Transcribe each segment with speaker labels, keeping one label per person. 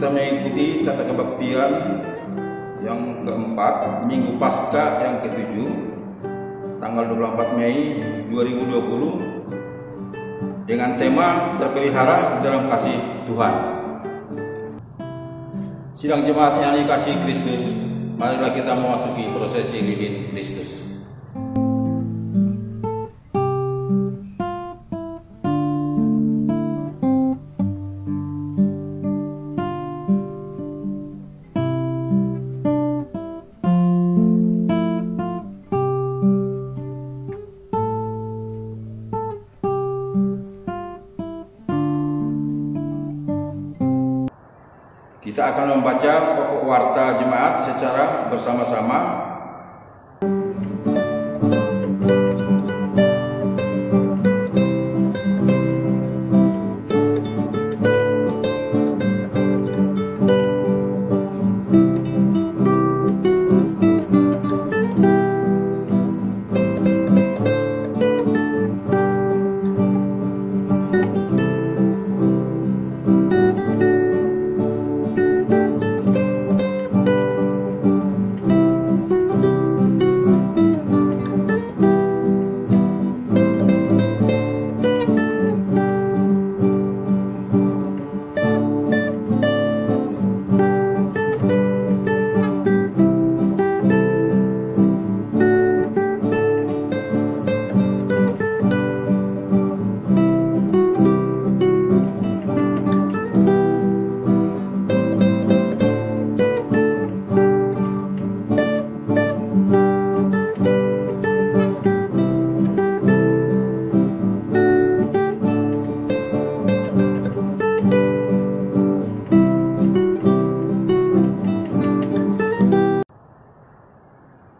Speaker 1: kita mengikuti tata kebaktian yang keempat, Minggu Paskah yang ketujuh, tanggal 24 Mei 2020, dengan tema terpelihara dalam kasih Tuhan. Sidang jemaat yang dikasihi Kristus, marilah kita memasuki prosesi lilin Kristus. Kita akan membaca pokok warta jemaat secara bersama-sama.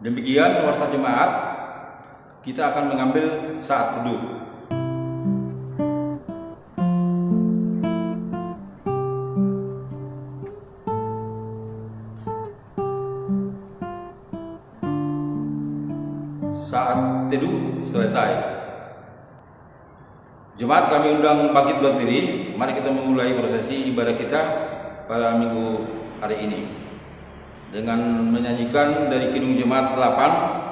Speaker 1: Demikian warta jemaat, kita akan mengambil saat teduh. Saat teduh selesai. Jemaat kami undang bangkit berdiri. Mari kita memulai prosesi ibadah kita pada minggu hari ini dengan menyanyikan dari Kidung Jemaat 8.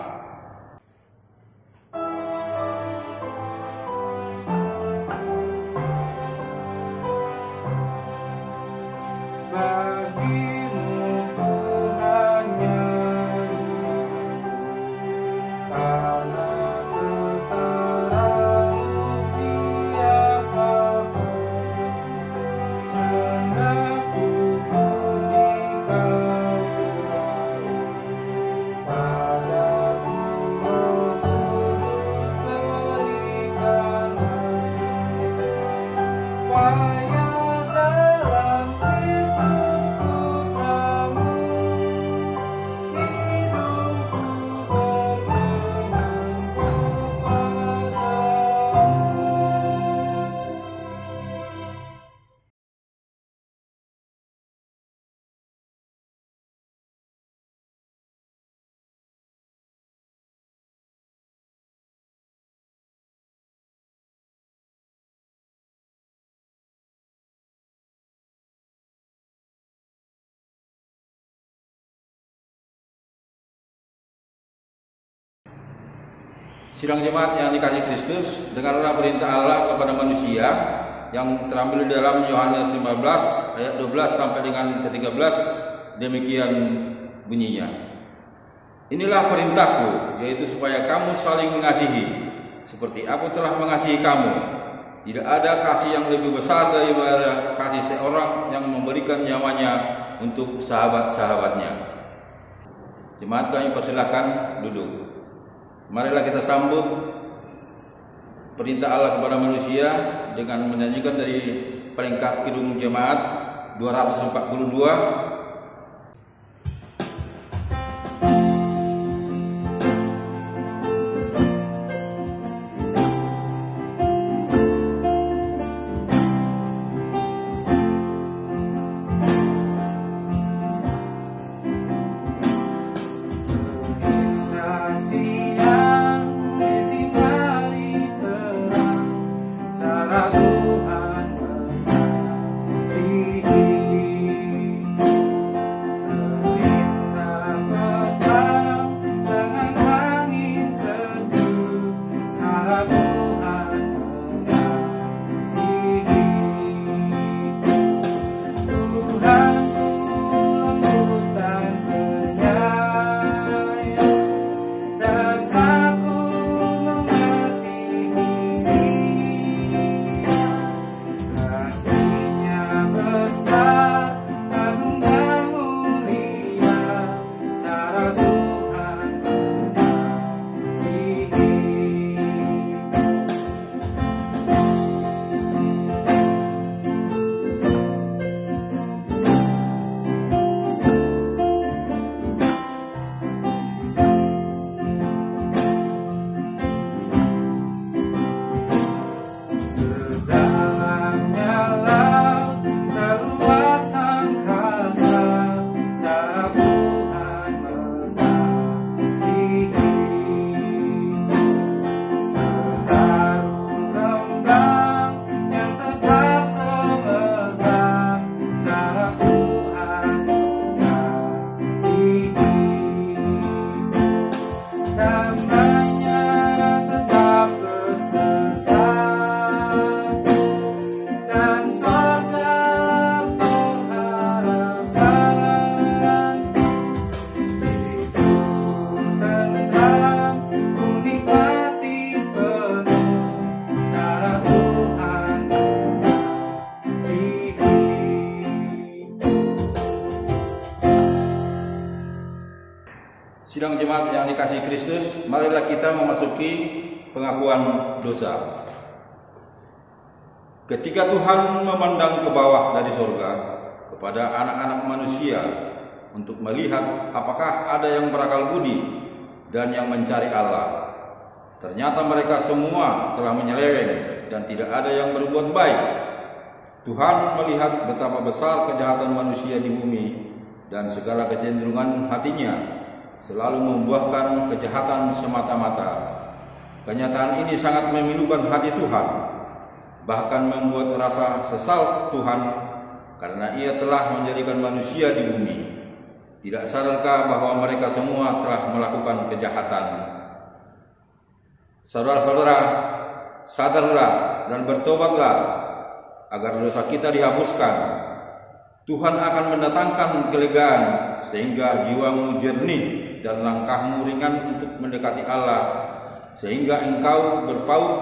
Speaker 1: Sidang jemaat yang dikasihi Kristus, dengarlah perintah Allah kepada manusia yang terambil dalam Yohanes 15 ayat 12 sampai dengan ke-13. Demikian bunyinya. Inilah perintahku, yaitu supaya kamu saling mengasihi seperti aku telah mengasihi kamu. Tidak ada kasih yang lebih besar daripada kasih seorang yang memberikan nyawanya untuk sahabat-sahabatnya. Jemaat kami persilakan duduk. Marilah kita sambut perintah Allah kepada manusia dengan menyanyikan dari pelengkap Kidung Jemaat 242.
Speaker 2: Tuhan mengasihi
Speaker 1: Sidang jemaat yang dikasihi Kristus, marilah kita memasuki pengakuan dosa. Ketika Tuhan memandang ke bawah dari surga kepada anak-anak manusia untuk melihat apakah ada yang berakal budi dan yang mencari Allah, ternyata mereka semua telah menyeleweng dan tidak ada yang berbuat baik. Tuhan melihat betapa besar kejahatan manusia di bumi dan segala kecenderungan hatinya selalu membuahkan kejahatan semata-mata. Kenyataan ini sangat memilukan hati Tuhan, bahkan membuat rasa sesal Tuhan karena Ia telah menjadikan manusia di bumi. Tidak sadarkah bahwa mereka semua telah melakukan kejahatan? Saudara-saudara, sadarlah dan bertobatlah agar dosa kita dihapuskan. Tuhan akan mendatangkan kelegaan sehingga jiwamu jernih dan langkahmu ringan untuk mendekati Allah, sehingga engkau berpaut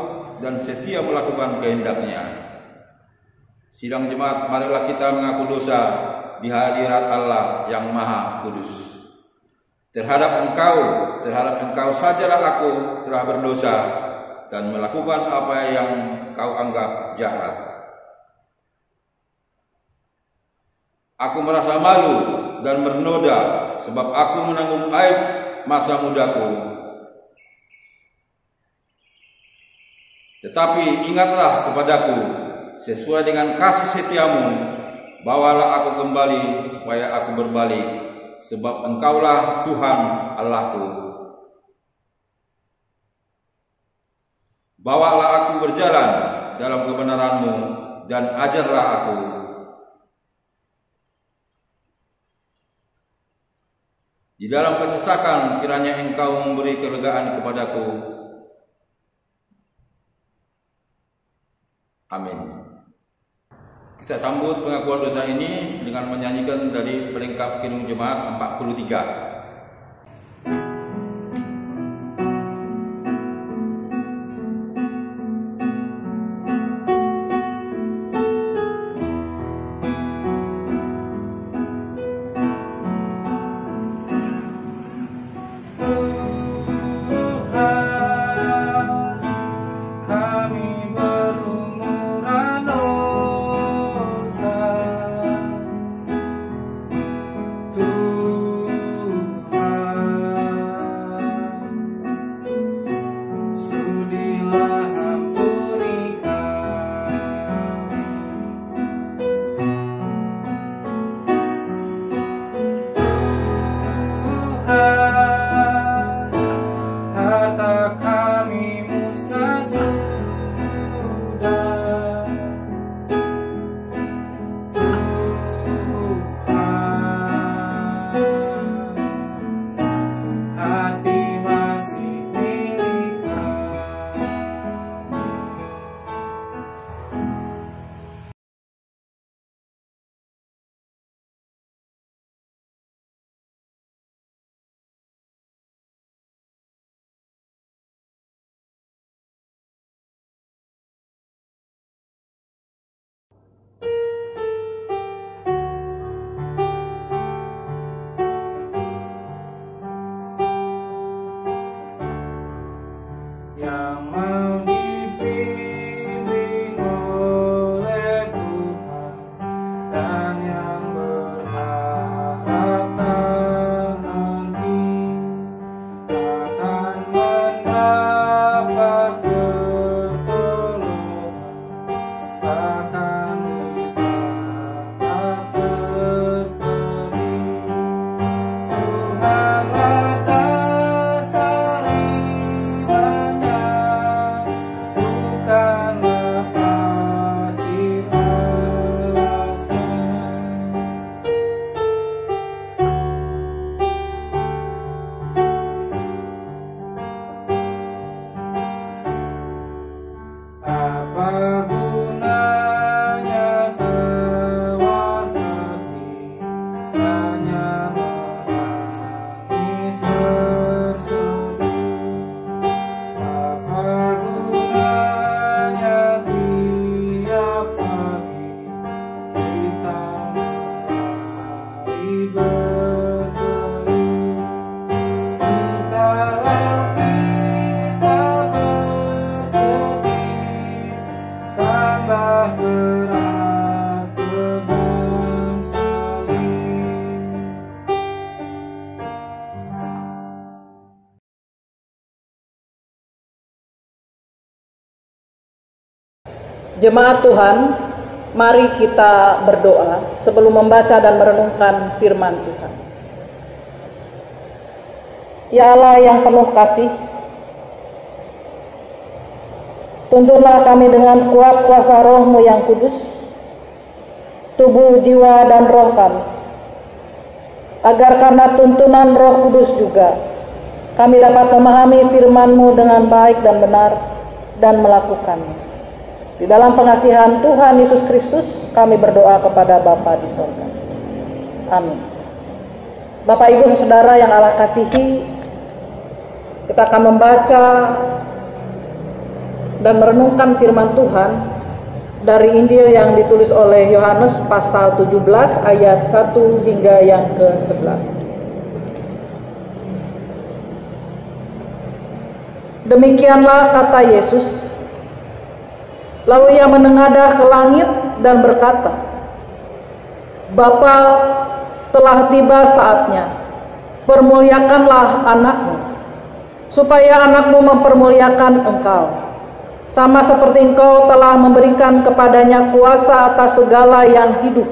Speaker 1: dan setia melakukan kehendak-Nya. Sidang jemaat, marilah kita mengaku dosa di hadirat Allah yang Maha Kudus. Terhadap engkau sajalah aku telah berdosa dan melakukan apa yang kau anggap jahat. Aku merasa malu dan bernoda sebab aku menanggung aib masa mudaku. Tetapi ingatlah kepadaku sesuai dengan kasih setiamu, bawalah aku kembali supaya aku berbalik, sebab Engkaulah Tuhan Allahku. Bawalah aku berjalan dalam kebenaran-Mu dan ajarlah aku. Di dalam kesesakan kiranya Engkau memberi kelegaan kepadaku. Amin. Kita sambut pengakuan dosa ini dengan menyanyikan dari pelengkap Kidung Jemaat 43.
Speaker 2: Jemaat Tuhan, mari kita berdoa sebelum membaca dan merenungkan firman Tuhan. Ya Allah yang penuh kasih, tuntunlah kami dengan kuat kuasa Roh-Mu yang kudus, tubuh, jiwa, dan roh kami, agar karena tuntunan Roh Kudus juga kami dapat memahami firman-Mu dengan baik dan benar dan melakukannya. Di dalam pengasihan Tuhan Yesus Kristus kami berdoa kepada Bapa di sorga. Amin. Bapak, Ibu, Saudara yang Allah kasihi, kita akan membaca dan merenungkan firman Tuhan dari Injil yang ditulis oleh Yohanes pasal 17 ayat 1 hingga yang ke-11. Demikianlah kata Yesus. Lalu ia menengadah ke langit dan berkata, Bapa, telah tiba saatnya, permuliakanlah anakmu, supaya anakmu mempermuliakan engkau, sama seperti engkau telah memberikan kepadanya kuasa atas segala yang hidup.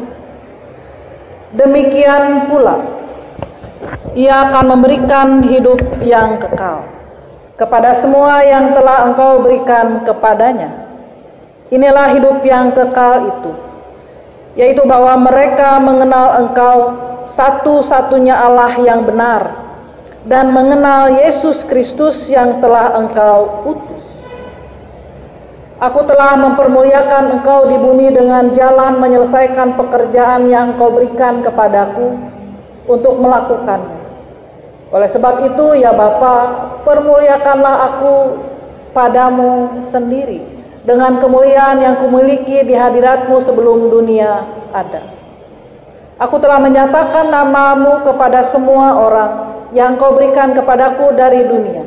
Speaker 2: Demikian pula, ia akan memberikan hidup yang kekal kepada semua yang telah engkau berikan kepadanya. Inilah hidup yang kekal itu, yaitu bahwa mereka mengenal engkau satu-satunya Allah yang benar, dan mengenal Yesus Kristus yang telah engkau utus. Aku telah mempermuliakan engkau di bumi dengan jalan menyelesaikan pekerjaan yang kau berikan kepadaku untuk melakukannya. Oleh sebab itu, ya Bapa, permuliakanlah aku padamu sendiri dengan kemuliaan yang kumiliki di hadirat-Mu sebelum dunia ada. Aku telah menyatakan nama-Mu kepada semua orang yang Kau berikan kepadaku dari dunia.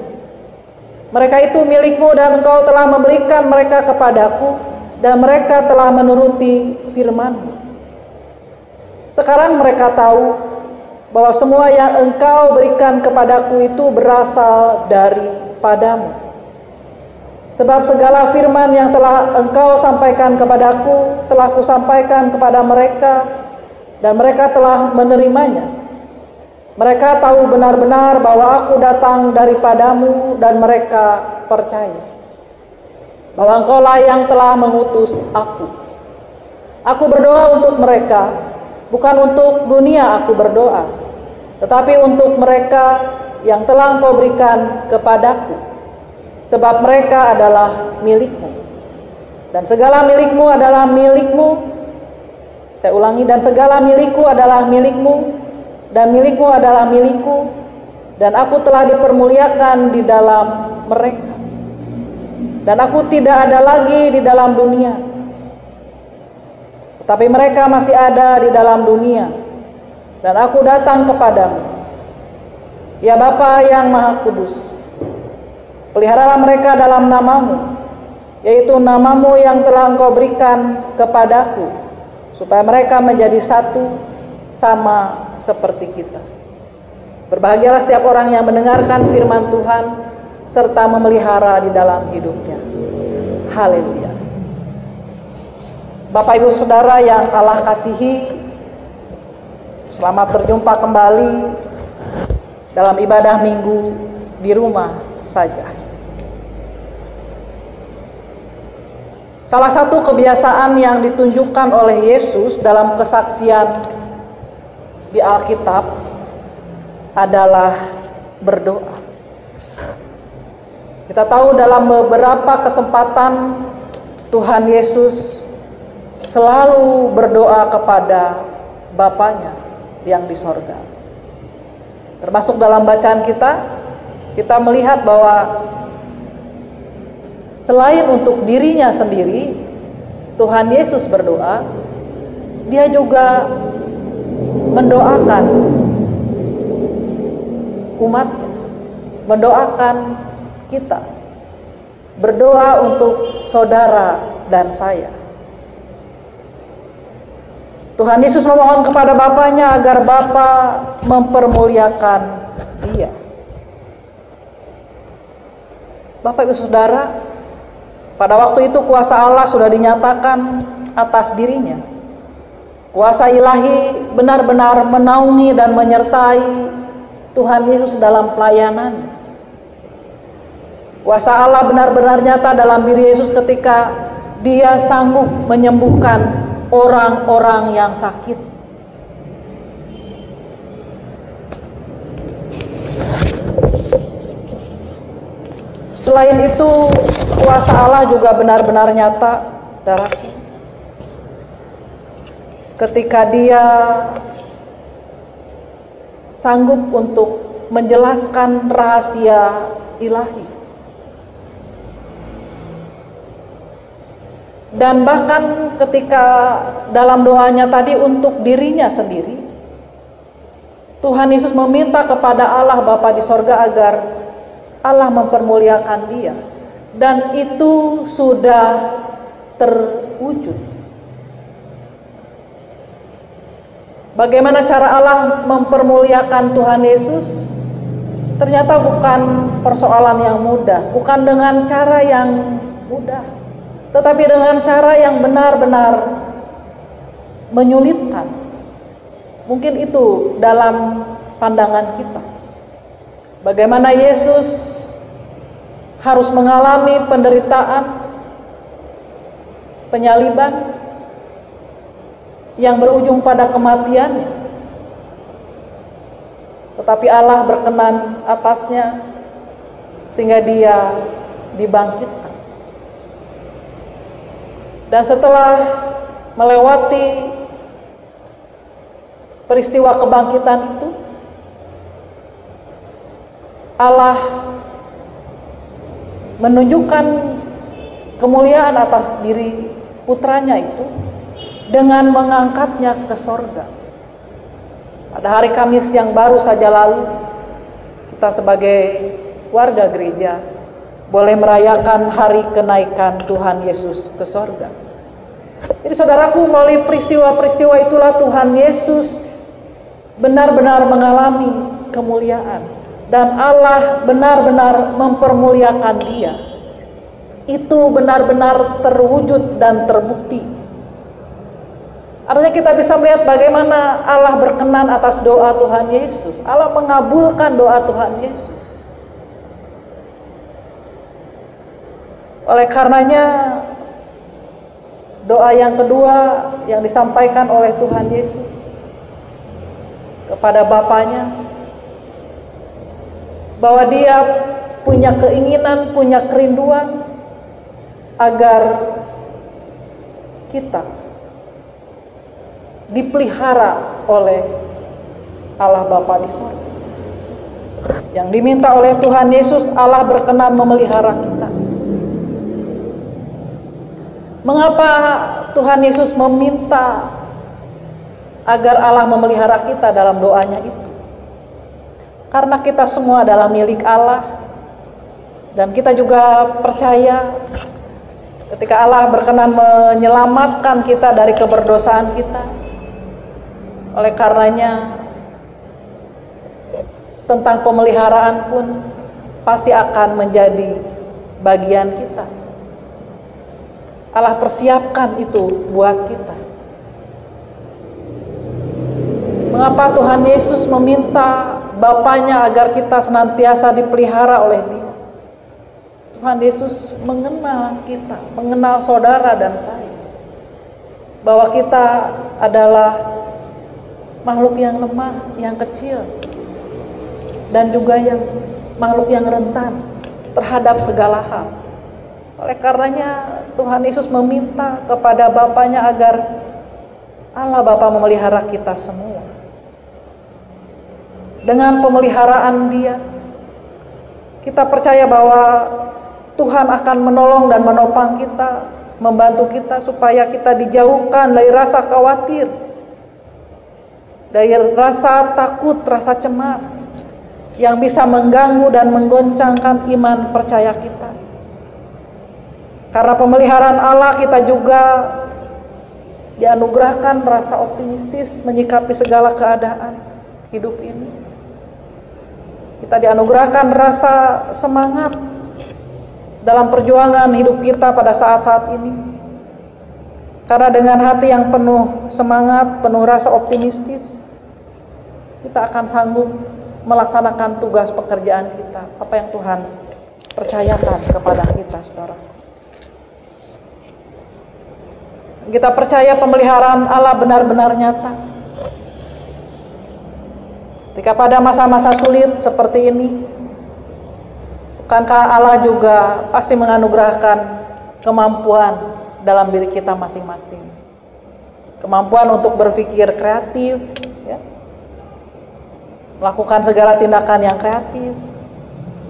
Speaker 2: Mereka itu milik-Mu dan Engkau telah memberikan mereka kepadaku, dan mereka telah menuruti firman-Mu. Sekarang mereka tahu bahwa semua yang Engkau berikan kepadaku itu berasal daripadamu. Sebab segala firman yang telah Engkau sampaikan kepadaku telah Kusampaikan kepada mereka, dan mereka telah menerimanya. Mereka tahu benar-benar bahwa Aku datang daripadamu, dan mereka percaya bahwa Engkaulah yang telah mengutus Aku. Aku berdoa untuk mereka, bukan untuk dunia Aku berdoa, tetapi untuk mereka yang telah Engkau berikan kepadaku. Sebab mereka adalah milik-Mu, dan segala milik-Mu adalah milik-Mu. Saya ulangi, dan segala milik-Ku adalah milik-Mu, dan milik-Mu adalah milik-Ku, dan Aku telah dipermuliakan di dalam mereka. Dan Aku tidak ada lagi di dalam dunia, tetapi mereka masih ada di dalam dunia, dan Aku datang kepadamu. Ya Bapa yang Maha Kudus, peliharalah mereka dalam nama-Mu, yaitu nama-Mu yang telah Engkau berikan kepadaku, supaya mereka menjadi satu sama seperti kita. Berbahagialah setiap orang yang mendengarkan firman Tuhan, serta memelihara di dalam hidupnya. Haleluya. Bapak, Ibu, Saudara yang Allah kasihi, selamat berjumpa kembali dalam ibadah minggu di rumah saja. Salah satu kebiasaan yang ditunjukkan oleh Yesus dalam kesaksian di Alkitab adalah berdoa. Kita tahu dalam beberapa kesempatan Tuhan Yesus selalu berdoa kepada Bapanya yang di sorga. Termasuk dalam bacaan kita melihat bahwa selain untuk dirinya sendiri, Tuhan Yesus berdoa, Dia juga mendoakan umatnya, mendoakan kita, berdoa untuk saudara dan saya. Tuhan Yesus memohon kepada Bapanya agar Bapa mempermuliakan Dia. Bapak, Ibu, Saudara, Pada waktu itu kuasa Allah sudah dinyatakan atas dirinya. Kuasa ilahi benar-benar menaungi dan menyertai Tuhan Yesus dalam pelayanan. Kuasa Allah benar-benar nyata dalam diri Yesus ketika Dia sanggup menyembuhkan orang-orang yang sakit. Selain itu, kuasa Allah juga benar-benar nyata dalam ketika Dia sanggup untuk menjelaskan rahasia ilahi. Dan bahkan ketika dalam doanya tadi untuk dirinya sendiri, Tuhan Yesus meminta kepada Allah Bapa di sorga agar Allah mempermuliakan Dia, dan itu sudah terwujud. Bagaimana cara Allah mempermuliakan Tuhan Yesus? Ternyata bukan persoalan yang mudah, bukan dengan cara yang mudah, tetapi dengan cara yang benar-benar menyulitkan. Mungkin itu dalam pandangan kita. Bagaimana Yesus harus mengalami penderitaan, penyaliban yang berujung pada kematiannya, tetapi Allah berkenan atasnya sehingga Dia dibangkitkan. Dan setelah melewati peristiwa kebangkitan itu, Allah menunjukkan kemuliaan atas diri putranya itu dengan mengangkatnya ke sorga. Pada hari Kamis yang baru saja lalu, kita sebagai warga gereja boleh merayakan hari kenaikan Tuhan Yesus ke sorga. Jadi saudaraku, melalui peristiwa-peristiwa itulah Tuhan Yesus benar-benar mengalami kemuliaan. Dan Allah benar-benar mempermuliakan Dia. Itu benar-benar terwujud dan terbukti. Artinya kita bisa melihat bagaimana Allah berkenan atas doa Tuhan Yesus. Allah mengabulkan doa Tuhan Yesus. Oleh karenanya, doa yang kedua yang disampaikan oleh Tuhan Yesus kepada Bapanya, bahwa Dia punya keinginan, punya kerinduan agar kita dipelihara oleh Allah Bapa di sorga. Yang diminta oleh Tuhan Yesus, Allah berkenan memelihara kita. Mengapa Tuhan Yesus meminta agar Allah memelihara kita dalam doanya itu? Karena kita semua adalah milik Allah, dan kita juga percaya ketika Allah berkenan menyelamatkan kita dari keberdosaan kita. Oleh karenanya, tentang pemeliharaan pun pasti akan menjadi bagian kita. Allah persiapkan itu buat kita. Mengapa Tuhan Yesus meminta Bapanya agar kita senantiasa dipelihara oleh Dia? Tuhan Yesus mengenal kita, mengenal saudara dan saya, bahwa kita adalah makhluk yang lemah, yang kecil, dan juga yang makhluk yang rentan terhadap segala hal. Oleh karenanya Tuhan Yesus meminta kepada Bapanya agar Allah Bapa memelihara kita semua. Dengan pemeliharaan Dia, kita percaya bahwa Tuhan akan menolong dan menopang kita, membantu kita supaya kita dijauhkan dari rasa khawatir, dari rasa takut, rasa cemas yang bisa mengganggu dan menggoncangkan iman percaya kita. Karena pemeliharaan Allah, kita juga dianugerahkan rasa optimistis menyikapi segala keadaan hidup ini. Kita dianugerahkan rasa semangat dalam perjuangan hidup kita pada saat-saat ini. Karena dengan hati yang penuh semangat, penuh rasa optimistis, kita akan sanggup melaksanakan tugas pekerjaan kita, apa yang Tuhan percayakan kepada kita, saudara. Kita percaya pemeliharaan Allah benar-benar nyata. Ketika pada masa-masa sulit seperti ini, bukankah Allah juga pasti menganugerahkan kemampuan dalam diri kita masing-masing? Kemampuan untuk berpikir kreatif, ya, melakukan segala tindakan yang kreatif,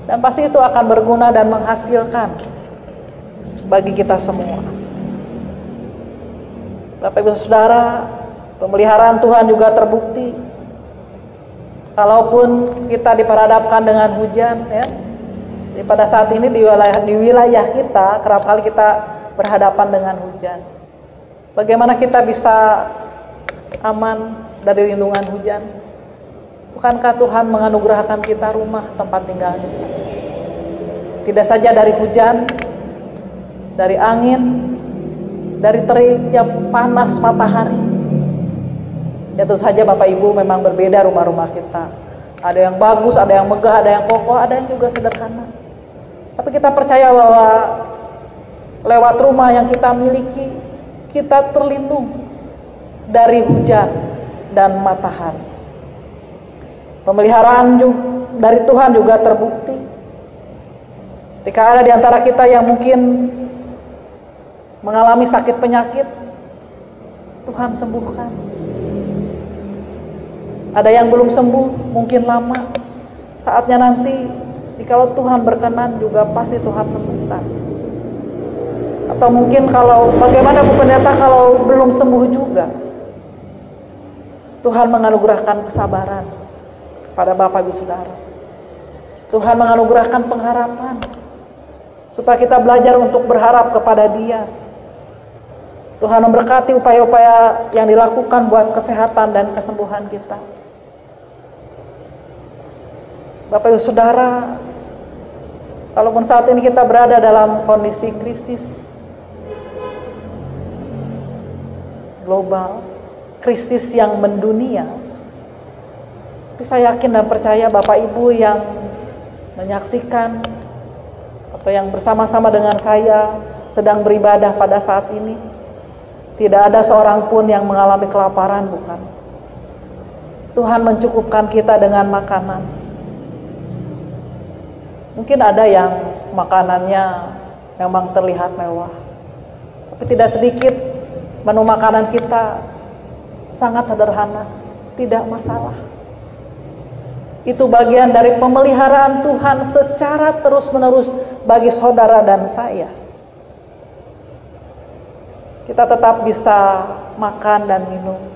Speaker 2: dan pasti itu akan berguna dan menghasilkan bagi kita semua. Bapak Ibu Saudara, pemeliharaan Tuhan juga terbukti. Kalaupun kita diperhadapkan dengan hujan, ya, pada saat ini di wilayah kita kerap kali kita berhadapan dengan hujan. Bagaimana kita bisa aman dari lindungan hujan? Bukankah Tuhan menganugerahkan kita rumah tempat tinggalnya? Tidak saja dari hujan, dari angin, dari teriknya panas matahari. Ya tentu saja Bapak Ibu memang berbeda rumah-rumah kita. Ada yang bagus, ada yang megah, ada yang kokoh, ada yang juga sederhana. Tapi kita percaya bahwa lewat rumah yang kita miliki, kita terlindung dari hujan dan matahari. Pemeliharaan dari Tuhan juga terbukti. Ketika ada di antara kita yang mungkin mengalami sakit penyakit, Tuhan sembuhkan. Ada yang belum sembuh, mungkin lama. Saatnya nanti, jikalau Tuhan berkenan juga pasti Tuhan sembuhkan. Atau mungkin kalau bagaimana Bu Pendeta kalau belum sembuh juga, Tuhan menganugerahkan kesabaran kepada Bapak Ibu Saudara. Tuhan menganugerahkan pengharapan supaya kita belajar untuk berharap kepada Dia. Tuhan memberkati upaya-upaya yang dilakukan buat kesehatan dan kesembuhan kita. Bapak Ibu Saudara, walaupun saat ini kita berada dalam kondisi krisis global, krisis yang mendunia, tapi saya yakin dan percaya Bapak Ibu yang menyaksikan atau yang bersama-sama dengan saya sedang beribadah pada saat ini, tidak ada seorang pun yang mengalami kelaparan, bukan? Tuhan mencukupkan kita dengan makanan. Mungkin ada yang makanannya memang terlihat mewah, tapi tidak sedikit menu makanan kita sangat sederhana, tidak masalah. Itu bagian dari pemeliharaan Tuhan secara terus-menerus bagi saudara dan saya. Kita tetap bisa makan dan minum.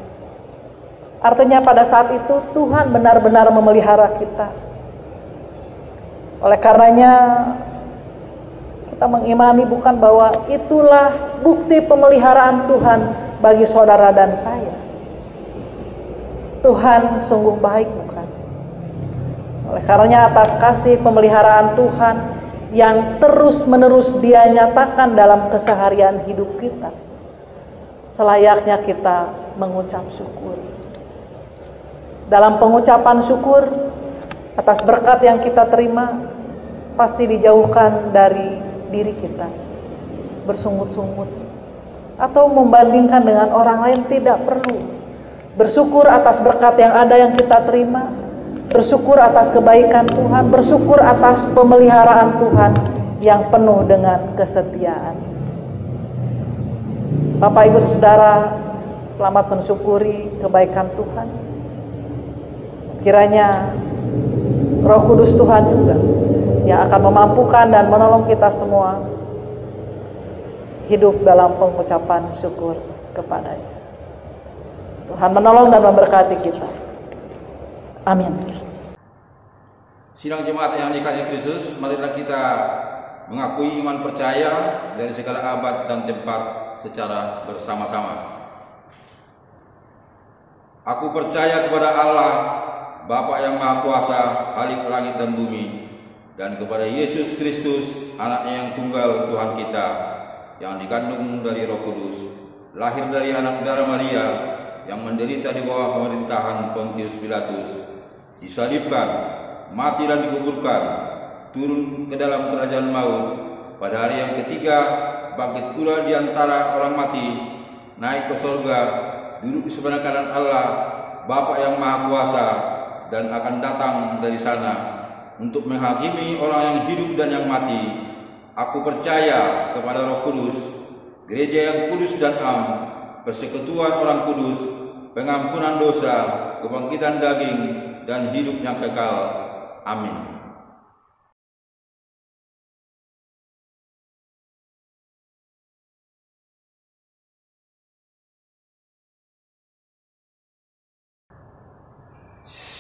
Speaker 2: Artinya pada saat itu Tuhan benar-benar memelihara kita. Oleh karenanya kita mengimani bukan bahwa itulah bukti pemeliharaan Tuhan bagi saudara dan saya. Tuhan sungguh baik, bukan? Oleh karenanya atas kasih pemeliharaan Tuhan yang terus-menerus Dia nyatakan dalam keseharian hidup kita, selayaknya kita mengucap syukur. Dalam pengucapan syukur atas berkat yang kita terima, pasti dijauhkan dari diri kita bersungut-sungut atau membandingkan dengan orang lain. Tidak perlu. Bersyukur atas berkat yang ada yang kita terima, bersyukur atas kebaikan Tuhan, bersyukur atas pemeliharaan Tuhan yang penuh dengan kesetiaan. Bapak Ibu Saudara, selamat mensyukuri kebaikan Tuhan. Kiranya Roh Kudus Tuhan juga yang akan memampukan dan menolong kita semua hidup dalam pengucapan syukur kepada-Nya. Tuhan menolong dan memberkati kita. Amin.
Speaker 1: Sidang jemaat yang dikasihi Kristus, marilah kita mengakui iman percaya dari segala abad dan tempat secara bersama-sama. Aku percaya kepada Allah, Bapa yang Maha Kuasa, Khalik langit dan bumi, dan kepada Yesus Kristus, anaknya yang tunggal Tuhan kita, yang dikandung dari Roh Kudus, lahir dari anak darah Maria, yang menderita di bawah pemerintahan Pontius Pilatus, disalibkan, mati dan dikuburkan, turun ke dalam kerajaan maut, pada hari yang ketiga bangkit pula di antara orang mati, naik ke sorga, duduk di sebelah kanan Allah, Bapa yang Maha Kuasa, dan akan datang dari sana untuk menghakimi orang yang hidup dan yang mati. Aku percaya kepada Roh Kudus, gereja yang kudus dan am, persekutuan orang kudus, pengampunan dosa, kebangkitan daging, dan hidup yang kekal. Amin.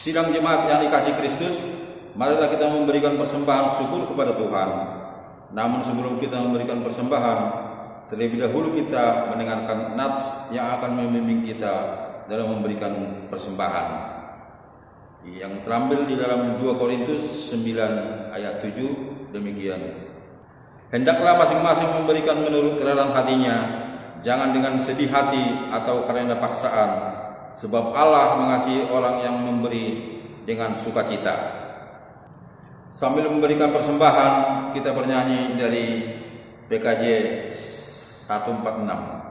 Speaker 1: Sidang jemaat yang dikasihi Kristus, marilah kita memberikan persembahan syukur kepada Tuhan. Namun sebelum kita memberikan persembahan, terlebih dahulu kita mendengarkan nats yang akan membimbing kita dalam memberikan persembahan, yang terambil di dalam 2 Korintus 9 ayat 7 demikian. Hendaklah masing-masing memberikan menurut kerelaan hatinya, jangan dengan sedih hati atau karena paksaan, sebab Allah mengasihi orang yang memberi dengan sukacita. Sambil memberikan persembahan, kita bernyanyi dari PKJ 146.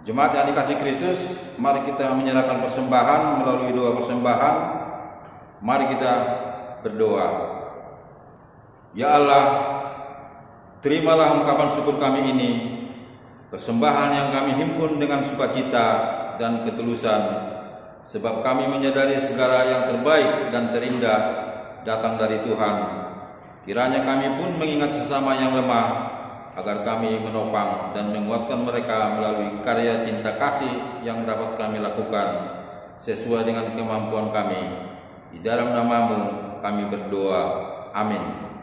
Speaker 1: Jemaat yang dikasihi Kristus, mari kita menyerahkan persembahan melalui doa persembahan. Mari kita berdoa. Ya Allah, terimalah ungkapan syukur kami ini, persembahan yang kami himpun dengan sukacita dan ketulusan, sebab kami menyadari segala yang terbaik dan terindah datang dari Tuhan. Kiranya kami pun mengingat sesama yang lemah, agar kami menopang dan menguatkan mereka melalui karya cinta kasih yang dapat kami lakukan sesuai dengan kemampuan kami. Di dalam nama-Mu kami berdoa. Amin.